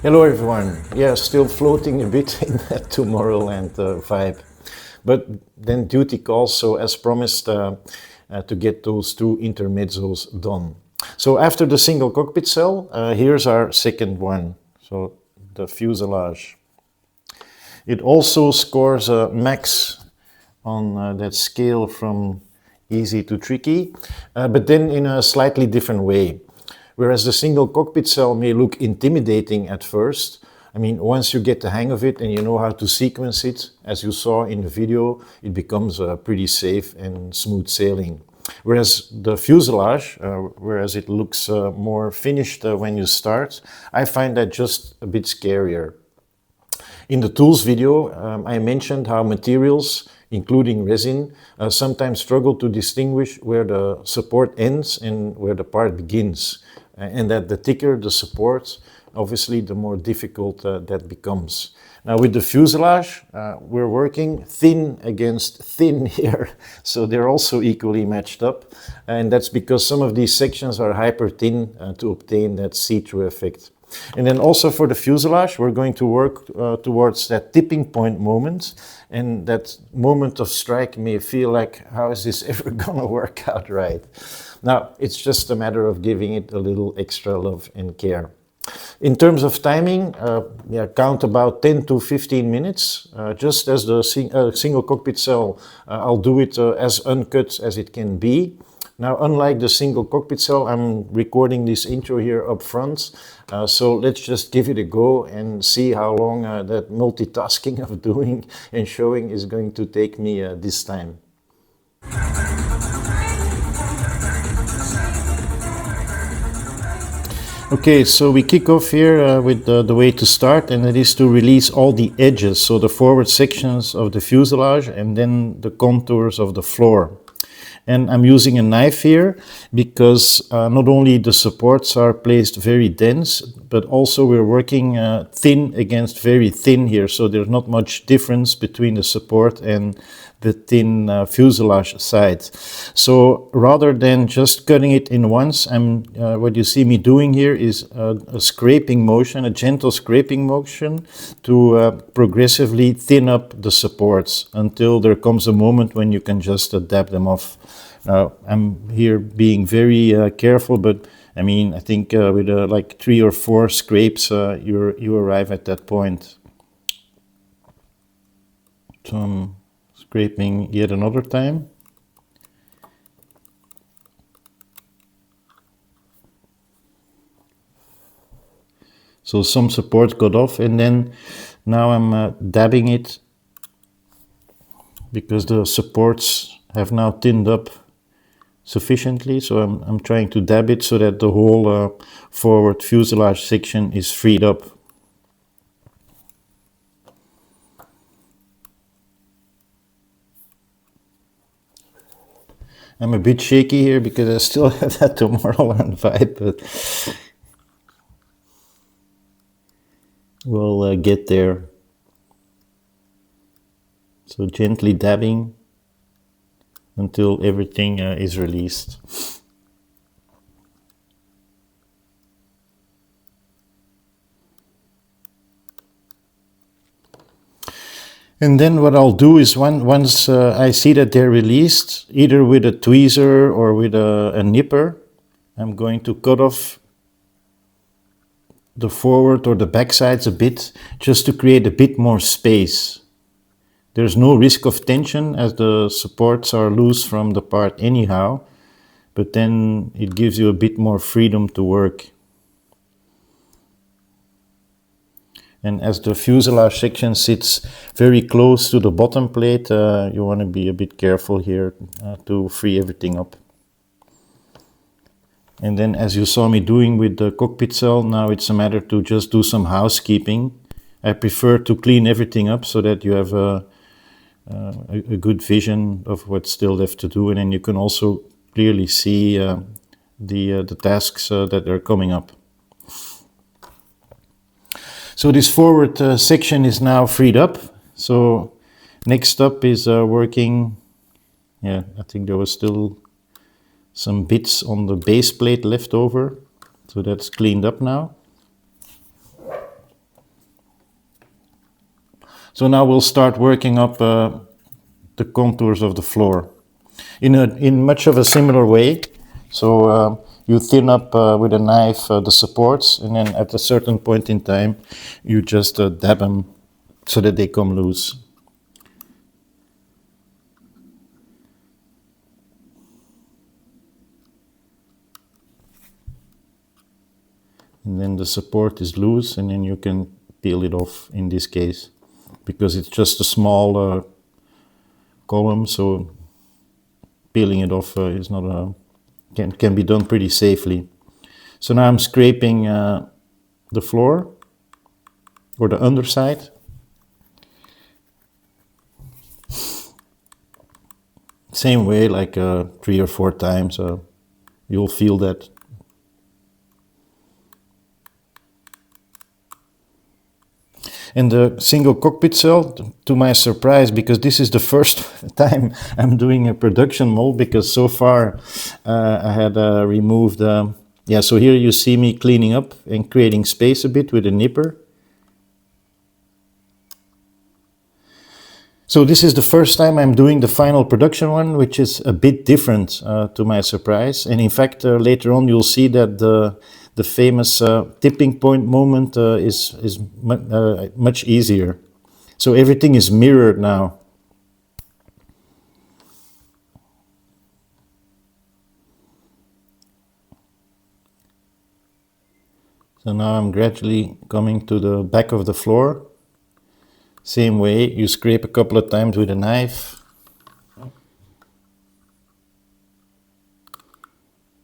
Hello everyone. Yeah, still floating a bit in that Tomorrowland vibe. But then duty calls, so as promised, to get those two intermezzos done. So after the single cockpit cell, here's our second one, so the fuselage. It also scores a max on that scale from easy to tricky, but then in a slightly different way. Whereas the single cockpit cell may look intimidating at first, I mean, once you get the hang of it and you know how to sequence it, as you saw in the video, it becomes pretty safe and smooth sailing. Whereas the fuselage, whereas it looks more finished when you start, I find that just a bit scarier. In the tools video, I mentioned how materials, including resin, sometimes struggle to distinguish where the support ends and where the part begins. And that the thicker the support, obviously the more difficult that becomes. Now with the fuselage, we're working thin against thin here, so they're also equally matched up. And that's because some of these sections are hyper thin to obtain that see-through effect. And then also for the fuselage, we're going to work towards that tipping point moment. And that moment of strike may feel like, how is this ever gonna work out right? Now, it's just a matter of giving it a little extra love and care. In terms of timing, count about 10 to 15 minutes. Just as the single cockpit cell, I'll do it as uncut as it can be. Now, unlike the single cockpit cell, I'm recording this intro here up front. So let's just give it a go and see how long that multitasking of doing and showing is going to take me this time. Okay, so we kick off here with the way to start, and it is to release all the edges, so the forward sections of the fuselage and then the contours of the floor. And I'm using a knife here because not only the supports are placed very dense, but also we're working thin against very thin here. So there's not much difference between the support and the thin fuselage side. So rather than just cutting it in once, what you see me doing here is a scraping motion, a gentle scraping motion to progressively thin up the supports until there comes a moment when you can just dab them off. Now, I'm here being very careful, but I mean, I think with like 3 or 4 scrapes, you arrive at that point. So I'm scraping yet another time. So some support got off, and then now I'm dabbing it because the supports have now thinned up sufficiently, so I'm trying to dab it so that the whole forward fuselage section is freed up. I'm a bit shaky here because I still have that Tomorrowland vibe, but we'll get there. So gently dabbing until everything is released. And then what I'll do is once I see that they're released, either with a tweezer or with a nipper, I'm going to cut off the forward or the back sides a bit, just to create a bit more space. There's no risk of tension as the supports are loose from the part anyhow, but then it gives you a bit more freedom to work. And as the fuselage section sits very close to the bottom plate, you want to be a bit careful here to free everything up. And then as you saw me doing with the cockpit cell, now it's a matter to just do some housekeeping. I prefer to clean everything up so that you have a good vision of what's still left to do, and then you can also clearly see the tasks that are coming up. So this forward section is now freed up. So next up is working, I think there was still some bits on the base plate left over, so that's cleaned up now. So now we'll start working up the contours of the floor in much of a similar way. So you thin up with a knife the supports, and then at a certain point in time you just dab them so that they come loose. And then the support is loose, and then you can peel it off in this case, because it's just a small column, so peeling it off is not a can be done pretty safely. So now I'm scraping the floor or the underside. Same way, like 3 or 4 times. You'll feel that. And the single cockpit cell, to my surprise, because this is the first time I'm doing a production mold, because so far I had removed, yeah, so here you see me cleaning up and creating space a bit with a nipper. So this is the first time I'm doing the final production one, which is a bit different to my surprise. And in fact, later on you'll see that the famous tipping point moment is much easier. So everything is mirrored now. So now I'm gradually coming to the back of the floor. Same way, you scrape a couple of times with a knife.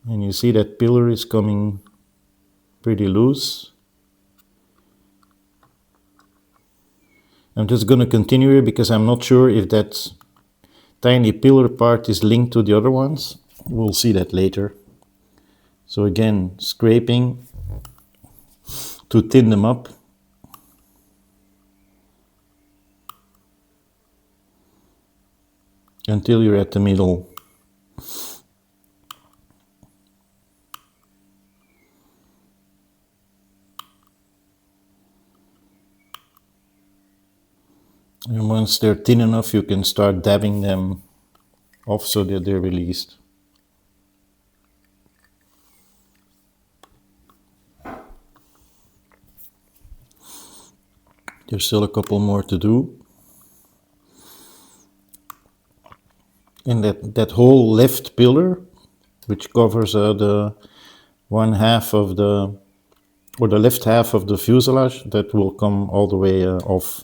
And you see that pillar is coming pretty loose. I'm just going to continue here because I'm not sure if that tiny pillar part is linked to the other ones. We'll see that later. So again, scraping to thin them up. Until you're at the middle. And once they're thin enough, you can start dabbing them off so that they're released. There's still a couple more to do. And that whole left pillar, which covers the one half of the, or the left half of the fuselage, that will come all the way off.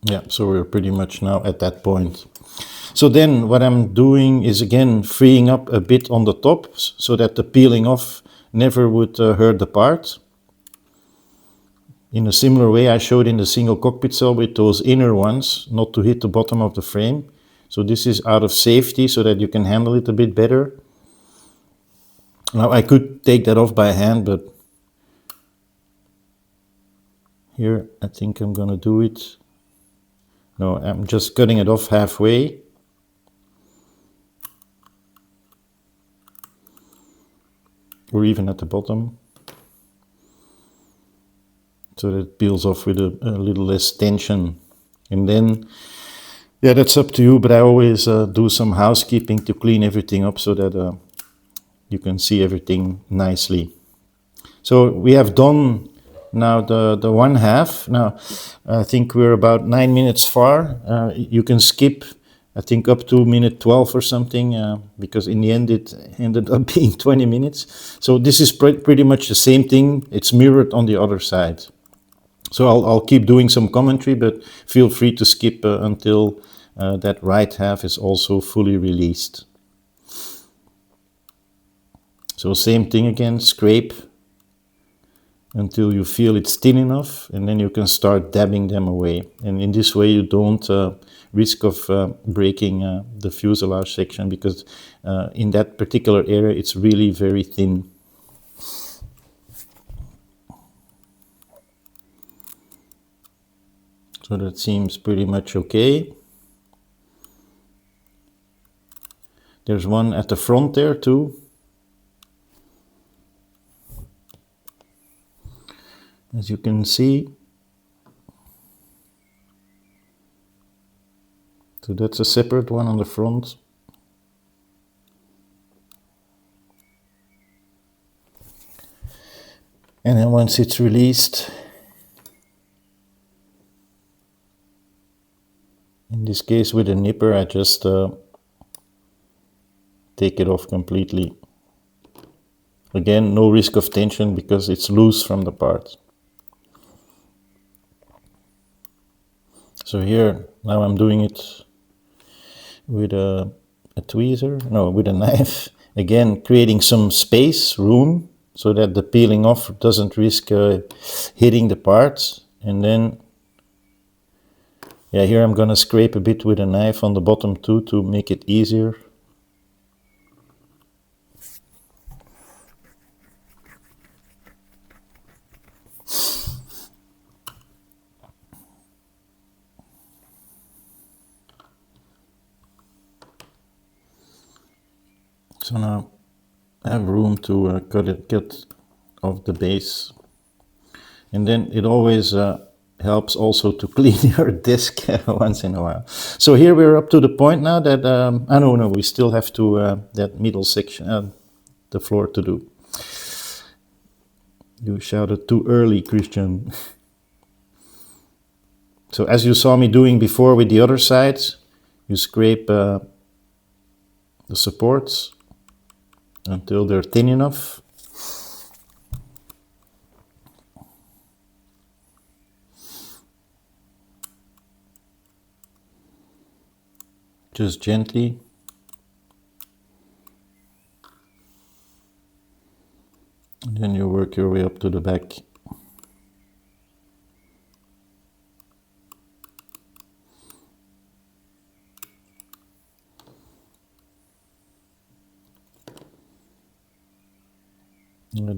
Yeah, so we're pretty much now at that point. So then what I'm doing is again freeing up a bit on the top so that the peeling off never would hurt the part. In a similar way I showed in the single cockpit cell with those inner ones, not to hit the bottom of the frame. So this is out of safety so that you can handle it a bit better. Now I could take that off by hand, but here I think I'm gonna do it. No, I'm just cutting it off halfway. Or even at the bottom. So that it peels off with a little less tension. And then, yeah, that's up to you, but I always do some housekeeping to clean everything up so that you can see everything nicely. So we have done now the one half. Now I think we're about 9 minutes far. You can skip, I think, up to minute 12 or something, because in the end it ended up being 20 minutes. So this is pretty much the same thing. It's mirrored on the other side. So I'll keep doing some commentary, but feel free to skip until that right half is also fully released. So same thing again, scrape until you feel it's thin enough, and then you can start dabbing them away. And in this way you don't risk of breaking the fuselage section, because in that particular area it's really very thin. So that seems pretty much okay. There's one at the front there too. as you can see. So that's a separate one on the front. And then once it's released, in this case with a nipper, I just take it off completely. Again, no risk of tension because it's loose from the part. So here, now I'm doing it with a tweezer, no, with a knife. Again, creating some space, room, so that the peeling off doesn't risk hitting the parts. And then, yeah, here I'm gonna scrape a bit with a knife on the bottom too to make it easier. So now I have room to cut off the base. And then it always helps also to clean your disc once in a while. So here we're up to the point now that, I don't know, we still have to, that middle section, the floor to do. You shouted too early, Christian. So as you saw me doing before with the other sides, you scrape the supports until they're thin enough. Just gently. And then you work your way up to the back.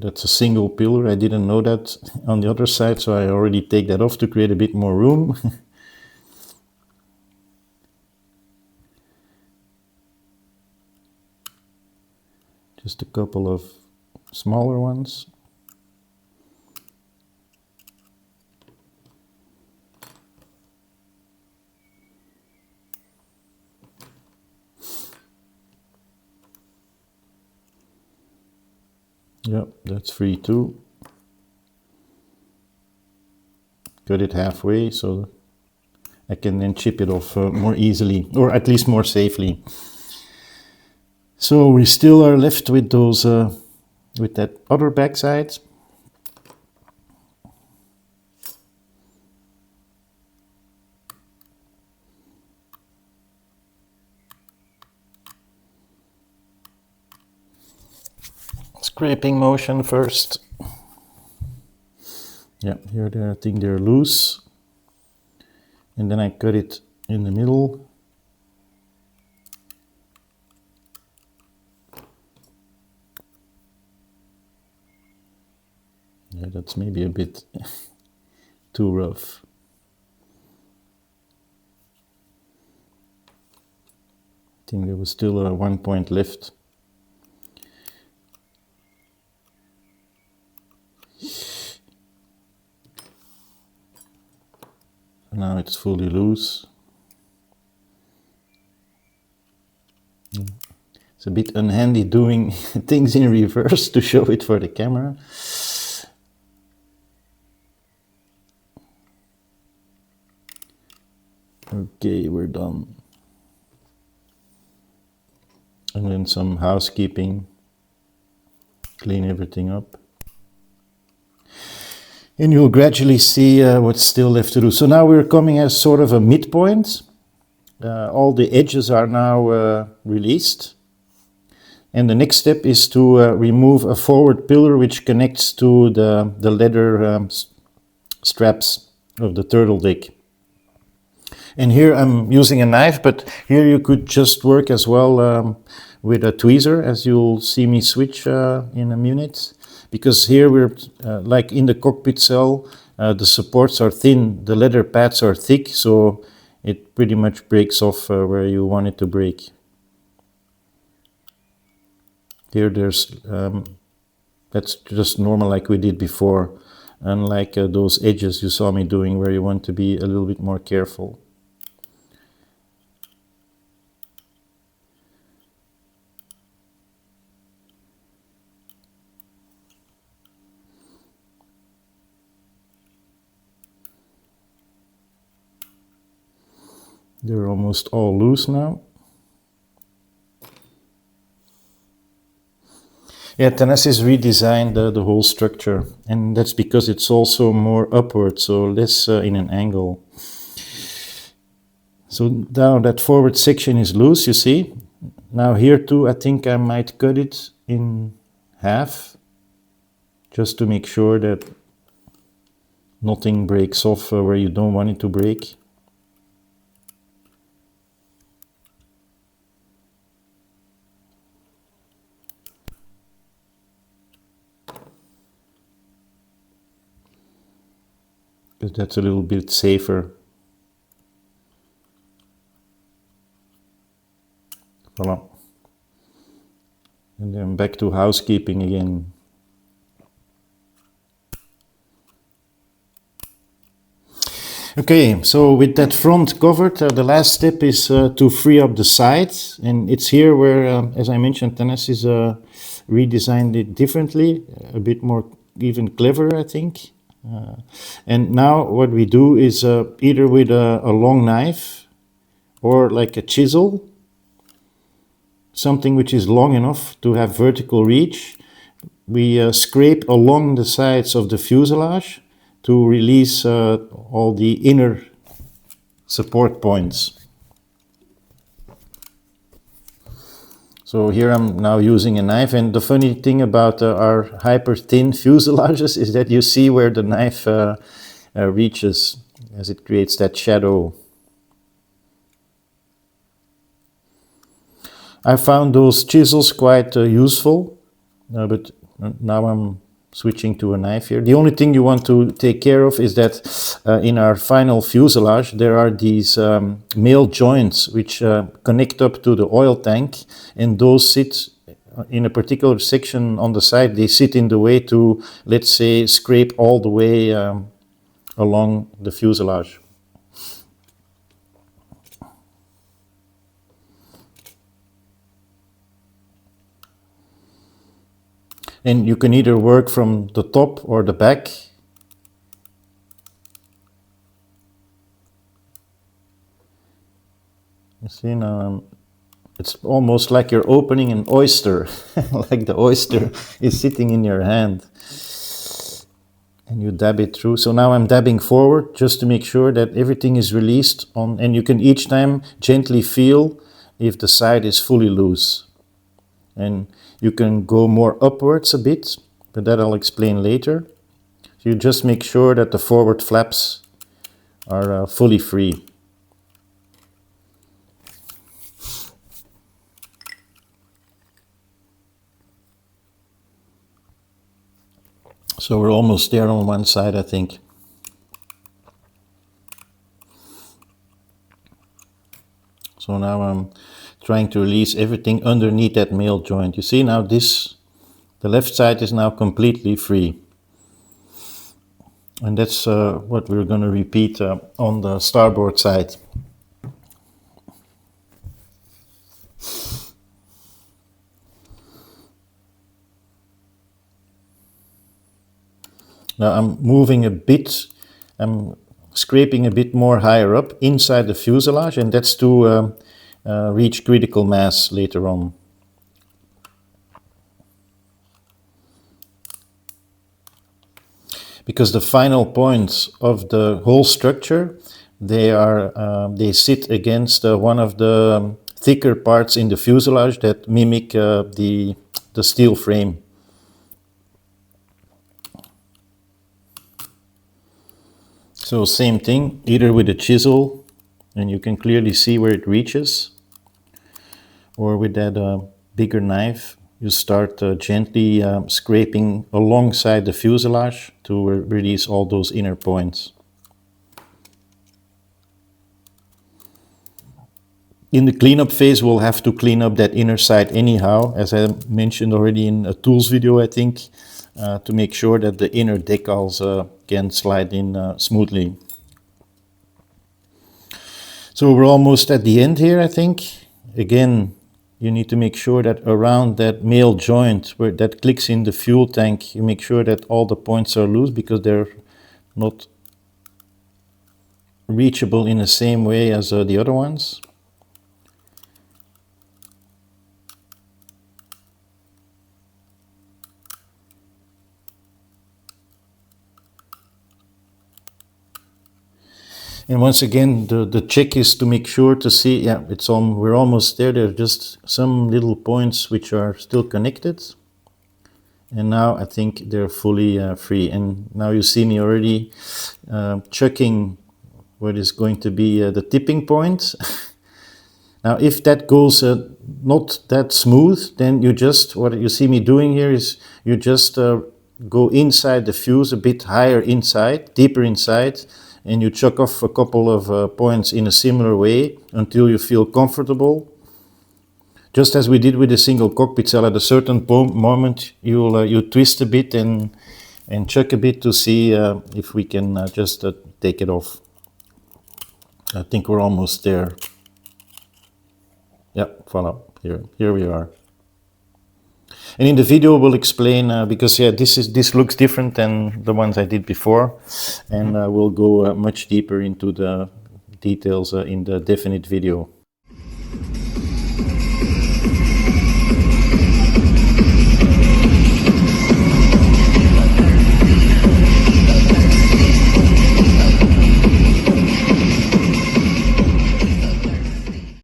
That's a single pillar. I didn't know that on the other side, so I already take that off to create a bit more room. Just a couple of smaller ones. Yep, that's free too. Cut it halfway so I can then chip it off more easily, or at least more safely. So we still are left with those, with that other backside. Scraping motion first. Yeah, here I think they're loose. And then I cut it in the middle. Yeah, that's maybe a bit too rough. I think there was still a 1 point left. Now it's fully loose. It's a bit unhandy doing things in reverse to show it for the camera. Okay, we're done. And then some housekeeping. Clean everything up. And you'll gradually see what's still left to do. So now we're coming as sort of a midpoint. All the edges are now released. And the next step is to remove a forward pillar which connects to the leather straps of the turtle deck. And here I'm using a knife, but here you could just work as well with a tweezer, as you'll see me switch in a minute. Because here we're, like in the cockpit cell, the supports are thin, the leather pads are thick, so it pretty much breaks off where you want it to break. Here there's, that's just normal like we did before. unlike those edges you saw me doing where you want to be a little bit more careful. They're almost all loose now. Yeah, Tennessee redesigned the whole structure, and that's because it's also more upward, so less in an angle. So now that forward section is loose, you see. Now here too, I think I might cut it in half, just to make sure that nothing breaks off where you don't want it to break. Because that's a little bit safer. Voila. And then back to housekeeping again. Okay, so with that front covered, the last step is to free up the sides, and it's here where, as I mentioned, Tennessee redesigned it differently, a bit more even clever, I think. And now what we do is either with a long knife or like a chisel, something which is long enough to have vertical reach, we scrape along the sides of the fuselage to release all the inner support points. So here I'm now using a knife, and the funny thing about our hyper thin fuselages is that you see where the knife reaches as it creates that shadow. I found those chisels quite useful, but now I'm switching to a knife here. The only thing you want to take care of is that in our final fuselage there are these male joints which connect up to the oil tank, and those sit in a particular section on the side. They sit in the way to, let's say, scrape all the way along the fuselage. And you can either work from the top or the back. You see now, it's almost like you're opening an oyster, like the oyster is sitting in your hand. And you dab it through. So now I'm dabbing forward just to make sure that everything is released on, and you can each time gently feel if the side is fully loose. And you can go more upwards a bit, but that I'll explain later. So you just make sure that the forward flaps are fully free. So we're almost there on one side, I think. So now I'm trying to release everything underneath that male joint. You see now the left side is now completely free. And that's what we're going to repeat on the starboard side. Now I'm moving a bit, I'm scraping a bit more higher up inside the fuselage, and that's to reach critical mass later on. Because the final points of the whole structure, they sit against one of the thicker parts in the fuselage that mimic the steel frame. So same thing, either with a chisel, and you can clearly see where it reaches, or with that bigger knife, you start gently scraping alongside the fuselage to release all those inner points. In the cleanup phase, we'll have to clean up that inner side anyhow, as I mentioned already in a tools video, I think. to make sure that the inner decals can slide in smoothly. So we're almost at the end here, I think. Again, you need to make sure that around that male joint where that clicks in the fuel tank, you make sure that all the points are loose because they're not reachable in the same way as the other ones. And once again, the check is to make sure to see, yeah, it's on, we're almost there. There are just some little points which are still connected. And now I think they're fully free. And now you see me already checking what is going to be the tipping point. Now, if that goes not that smooth, then you just, what you see me doing here is you just go inside the fuse a bit higher inside, deeper inside, and you chuck off a couple of points in a similar way until you feel comfortable. Just as we did with the single cockpit cell, at a certain moment you twist a bit and chuck a bit to see if we can just take it off. I think we're almost there. Yeah, voila, here we are. And in the video we'll explain, because yeah, this looks different than the ones I did before, and we'll go much deeper into the details in the definite video.